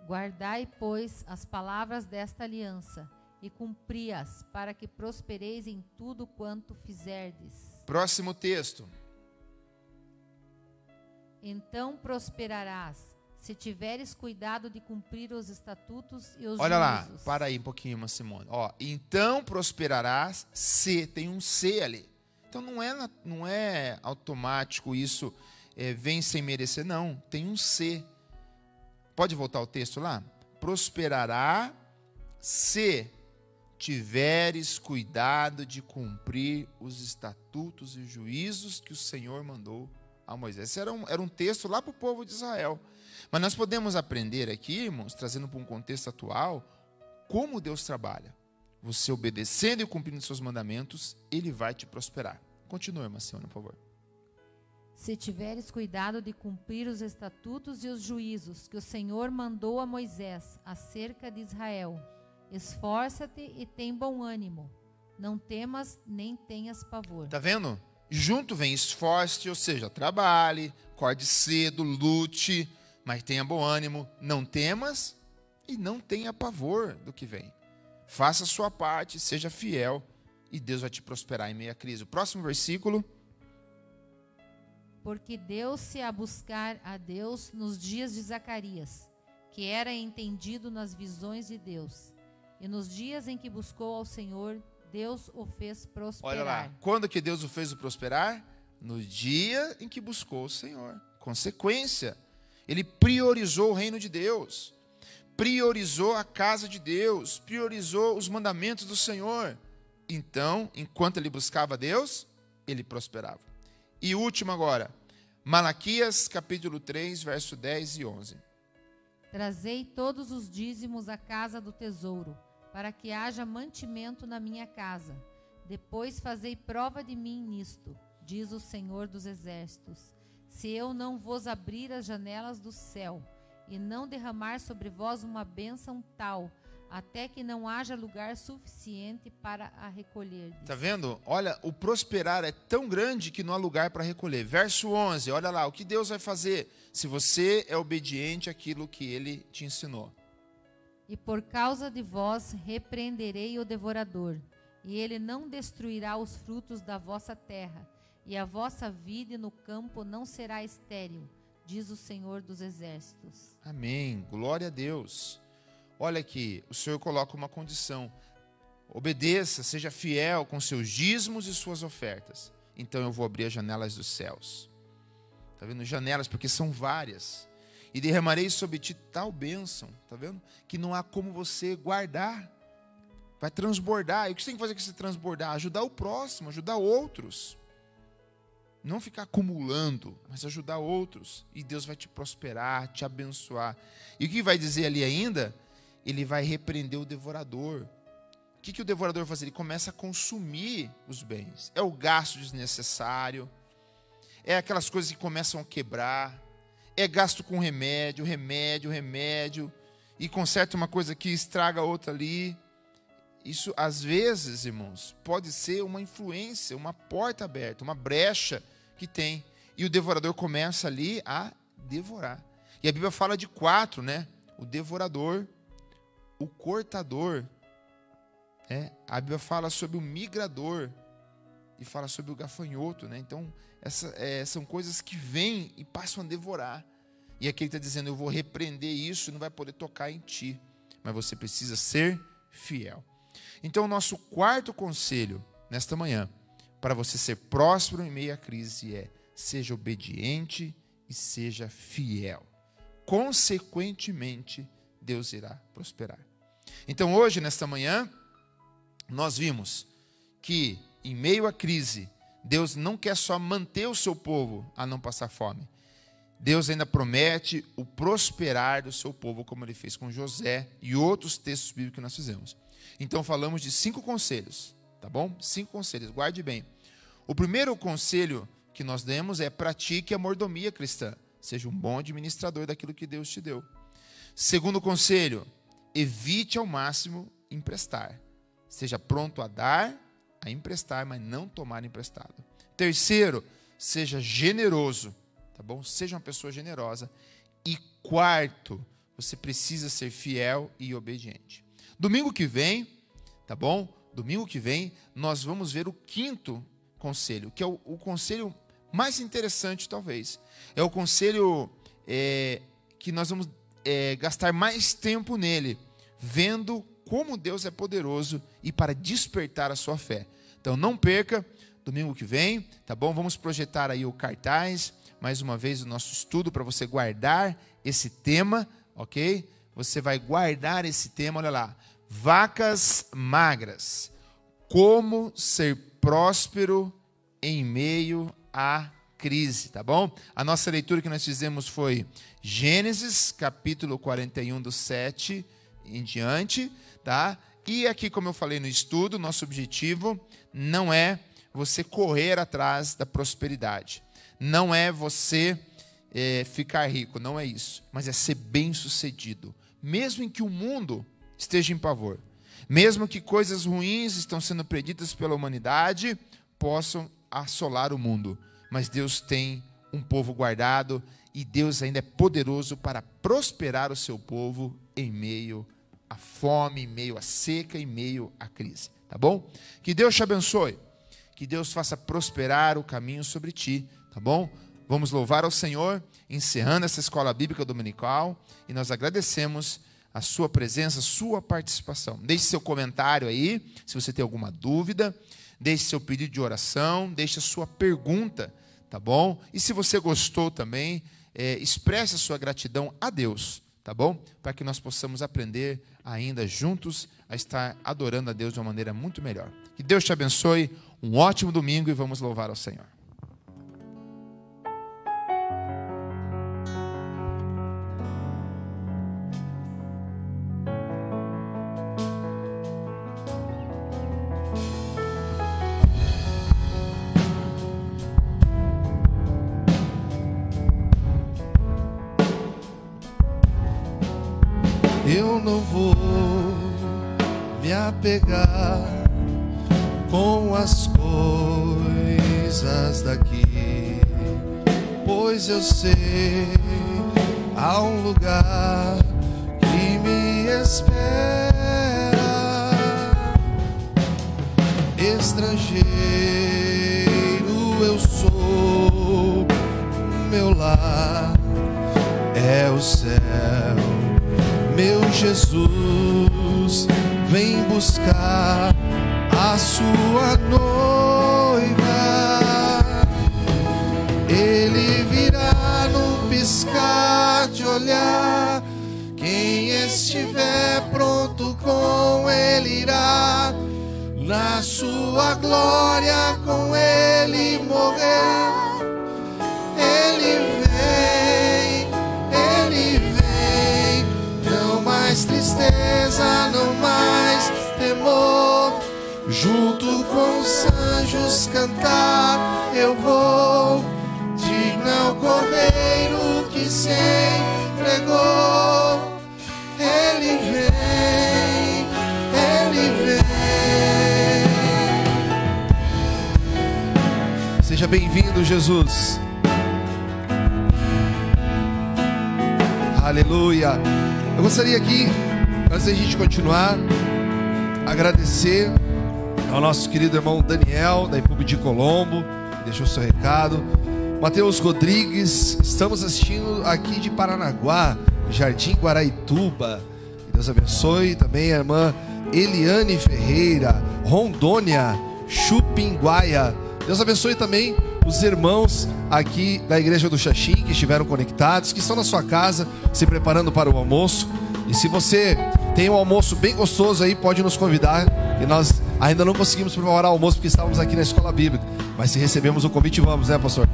[SPEAKER 2] Guardai, pois, as palavras desta aliança e cumpri-as, para que prospereis em tudo quanto fizerdes.
[SPEAKER 1] Próximo texto.
[SPEAKER 2] Então prosperarás, se tiveres cuidado de cumprir os estatutos e os
[SPEAKER 1] Olha lá,
[SPEAKER 2] juízos.
[SPEAKER 1] para aí um pouquinho, Simone. Ó, então prosperarás, se, tem um se ali. Então não é automático isso, vem sem merecer, não. Tem um se. Pode voltar o texto lá? Prosperará, se tiveres cuidado de cumprir os estatutos e juízos que o Senhor mandou a Moisés. Esse era um texto lá para o povo de Israel. Mas nós podemos aprender aqui, irmãos, trazendo para um contexto atual, como Deus trabalha. Você obedecendo e cumprindo seus mandamentos, Ele vai te prosperar. Continua, irmã Siona, por favor.
[SPEAKER 2] Se tiveres cuidado de cumprir os estatutos e os juízos que o Senhor mandou a Moisés acerca de Israel, esforça-te e tem bom ânimo. Não temas nem tenhas pavor.
[SPEAKER 1] Está vendo? Junto vem esforço, ou seja, trabalhe, acorde cedo, lute, mas tenha bom ânimo, não temas e não tenha pavor do que vem. Faça a sua parte, seja fiel e Deus vai te prosperar em meio à crise. O próximo versículo.
[SPEAKER 2] Porque deu-se a buscar a Deus nos dias de Zacarias, que era entendido nas visões de Deus. E nos dias em que buscou ao Senhor, Deus o fez prosperar.
[SPEAKER 1] Olha lá, quando que Deus o fez prosperar? No dia em que buscou o Senhor. Consequência, ele priorizou o reino de Deus, priorizou a casa de Deus, priorizou os mandamentos do Senhor. Então, enquanto ele buscava Deus, ele prosperava. E último agora, Malaquias capítulo 3, verso 10 e 11.
[SPEAKER 2] Trazei todos os dízimos à casa do tesouro, para que haja mantimento na minha casa. Depois fazei prova de mim nisto, diz o Senhor dos Exércitos, se eu não vos abrir as janelas do céu, e não derramar sobre vós uma bênção tal, até que não haja lugar suficiente para a recolher.
[SPEAKER 1] Está vendo? Olha, o prosperar é tão grande que não há lugar para recolher. Verso 11, olha lá, o que Deus vai fazer se você é obediente àquilo que Ele te ensinou.
[SPEAKER 2] E por causa de vós repreenderei o devorador, e ele não destruirá os frutos da vossa terra, e a vossa vida no campo não será estéril, diz o Senhor dos Exércitos.
[SPEAKER 1] Amém, glória a Deus. Olha aqui, o Senhor coloca uma condição. Obedeça, seja fiel com seus dízimos e suas ofertas. Então eu vou abrir as janelas dos céus. Está vendo? Janelas, porque são várias. E derramarei sobre ti tal bênção, está vendo? Que não há como você guardar. Vai transbordar. E o que você tem que fazer com esse transbordar? Ajudar o próximo, ajudar outros. Não ficar acumulando, mas ajudar outros. E Deus vai te prosperar, te abençoar. E o que vai dizer ali ainda? Ele vai repreender o devorador. O que o devorador vai fazer? Ele começa a consumir os bens. É o gasto desnecessário. É aquelas coisas que começam a quebrar. É gasto com remédio, e conserta uma coisa aqui, estraga outra ali. Isso, às vezes, irmãos, pode ser uma influência, uma porta aberta, uma brecha que tem. E o devorador começa ali a devorar. E a Bíblia fala de 4, né? O devorador, o cortador. A Bíblia fala sobre o migrador e fala sobre o gafanhoto, né? Então, são coisas que vêm e passam a devorar. E aqui ele está dizendo, eu vou repreender isso, não vai poder tocar em ti. Mas você precisa ser fiel. Então, o nosso quarto conselho, nesta manhã, para você ser próspero em meio à crise é: seja obediente e seja fiel. Consequentemente, Deus irá prosperar. Então hoje, nesta manhã, nós vimos que em meio à crise, Deus não quer só manter o seu povo a não passar fome. Deus ainda promete o prosperar do seu povo, como ele fez com José e outros textos bíblicos que nós fizemos. Então falamos de 5 conselhos, tá bom? 5 conselhos, guarde bem. O primeiro conselho que nós demos é: pratique a mordomia cristã. Seja um bom administrador daquilo que Deus te deu. Segundo conselho: evite ao máximo emprestar. Seja pronto a dar, a emprestar, mas não tomar emprestado. Terceiro: seja generoso, tá bom? Seja uma pessoa generosa. E quarto: você precisa ser fiel e obediente. Domingo que vem, tá bom? Domingo que vem, nós vamos ver o 5º conselho, que é o conselho mais interessante, talvez. É o conselho que nós vamos gastar mais tempo nele, vendo como Deus é poderoso e para despertar a sua fé. Então não perca, domingo que vem, tá bom? Vamos projetar aí o cartaz, mais uma vez o nosso estudo para você guardar esse tema, ok? Você vai guardar esse tema, olha lá. Vacas magras. Como ser próspero em meio à crise, tá bom? A nossa leitura que nós fizemos foi Gênesis, capítulo 41, do 7 em diante, tá? E aqui, como eu falei no estudo, nosso objetivo não é você correr atrás da prosperidade. Não é você ficar rico, não é isso. Mas é ser bem-sucedido. Mesmo em que o mundo esteja em pavor. Mesmo que coisas ruins estão sendo preditas pela humanidade possam assolar o mundo. Mas Deus tem um povo guardado e Deus ainda é poderoso para prosperar o seu povo em meio à fome, em meio à seca, em meio à crise. Tá bom? Que Deus te abençoe. Que Deus faça prosperar o caminho sobre ti. Tá bom? Vamos louvar ao Senhor, encerrando essa escola bíblica dominical. E nós agradecemos a sua presença, a sua participação. Deixe seu comentário aí, se você tem alguma dúvida. Deixe seu pedido de oração, deixe a sua pergunta, tá bom? E se você gostou também, expresse a sua gratidão a Deus, tá bom? Para que nós possamos aprender ainda juntos a estar adorando a Deus de uma maneira muito melhor. Que Deus te abençoe, um ótimo domingo e vamos louvar ao Senhor.
[SPEAKER 3] Eu não vou me apegar com as coisas daqui, pois eu sei há um lugar que me espera. Estrangeiro eu sou, meu lar é o céu. Meu Jesus vem buscar a sua noiva. Ele virá num piscar de olhar. Quem estiver pronto com ele irá. Na sua glória com ele morrer. Tristeza, não mais temor. Junto com os anjos cantar eu vou. Digno é o Cordeiro que se entregou. Ele vem, ele vem. Seja bem-vindo, Jesus. Aleluia. Eu gostaria aqui, antes da gente continuar, agradecer ao nosso querido irmão Daniel, da República de Colombo, que deixou seu recado. Mateus Rodrigues, estamos assistindo aqui de Paranaguá, Jardim Guaraituba. Que Deus abençoe. Também a irmã Eliane Ferreira, Rondônia. Chupinguaia. Deus abençoe também os irmãos aqui da igreja do Xaxim que estiveram conectados, que estão na sua casa se preparando para o almoço. E se você tem um almoço bem gostoso aí, pode nos convidar. E nós ainda não conseguimos preparar o almoço porque estávamos aqui na escola bíblica, mas se recebemos o convite, vamos, né, pastor?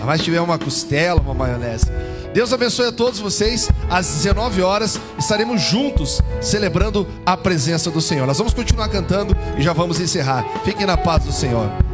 [SPEAKER 3] Mas tiver uma costela, uma maionese. Deus abençoe a todos vocês. Às 19 horas estaremos juntos celebrando a presença do Senhor. Nós vamos continuar cantando e já vamos encerrar. Fiquem na paz do Senhor.